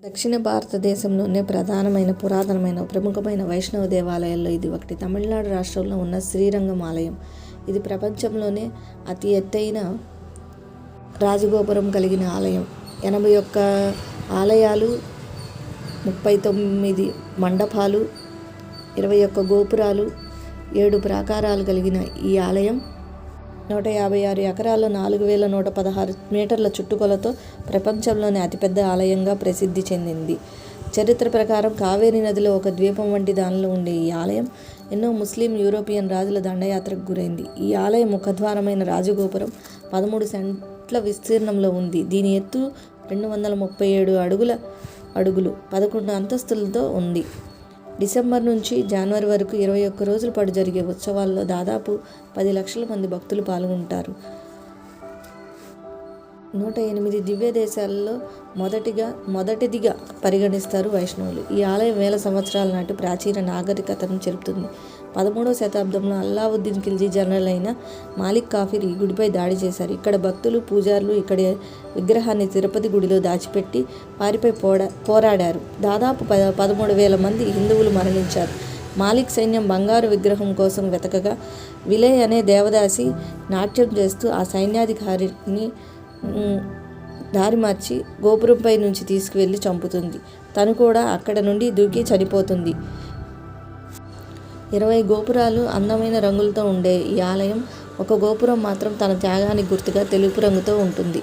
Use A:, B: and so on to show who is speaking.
A: దక్షిణ భారతదేశంలోనే పురాతనమైన ప్రముఖమైన వైష్ణవ దేవాలయాల్లో ఇది ఒకటి. తమిళనాడు రాష్ట్రంలో ఉన్న శ్రీరంగం ఆలయం. ఇది ప్రపంచంలోనే అతి ఎత్తైన రాజగోపురం కలిగిన ఆలయం. 81 ఆలయాలు, 39 మండపాలు, 21 గోపురాలు, 7 ప్రాకారాలు కలిగిన ఈ ఆలయం 156 ఎకరాల్లో 4116 మీటర్ల చుట్టుకొలతో ప్రపంచంలోనే అతిపెద్ద ఆలయంగా ప్రసిద్ధి చెందింది. చరిత్ర ప్రకారం కావేరీ నదిలో ఒక ద్వీపం వంటి దానిలో ఉండే ఈ ఆలయం ఎన్నో ముస్లిం, యూరోపియన్ రాజుల దండయాత్రకు గురైంది. ఈ ఆలయం ముఖద్వారమైన రాజగోపురం 13 సెంట్ల విస్తీర్ణంలో ఉంది. దీని ఎత్తు 237 అడుగులు 11 అంతస్తులతో ఉంది. డిసెంబర్ నుంచి జనవరి వరకు 21 రోజుల పాటు జరిగే ఉత్సవాల్లో దాదాపు 10 లక్షల మంది భక్తులు పాల్గొంటారు. 108 దివ్య దేశాలలో మొదటిదిగా పరిగణిస్తారు వైష్ణవులు. ఈ ఆలయం వేల సంవత్సరాల నాటి ప్రాచీన నాగరికతను చెబుతుంది. 13వ శతాబ్దంలో అల్లావుద్దీన్ ఖిల్జీ జనరల్ అయిన మాలిక్ కాఫర్ ఈ గుడిపై దాడి చేశారు. ఇక్కడ భక్తులు, పూజారులు ఇక్కడి విగ్రహాన్ని తిరుపతి గుడిలో దాచిపెట్టి వారిపై పోరాడారు. దాదాపు 13,000 మంది హిందువులు మరణించారు. మాలిక్ సైన్యం బంగారు విగ్రహం కోసం వెతకగా విలయ్ అనే దేవదాసి నాట్యం చేస్తూ ఆ సైన్యాధికారిని దారి మార్చి గోపురంపై నుంచి తీసుకువెళ్ళి చంపుతుంది. తను కూడా అక్కడ నుండి దూకి చనిపోతుంది. 20 గోపురాలు, అందమైన రంగులతో ఉండే ఈ ఆలయం ఒక గోపురం మాత్రం తన త్యాగానికి గుర్తుగా తెలుపు రంగుతో ఉంటుంది.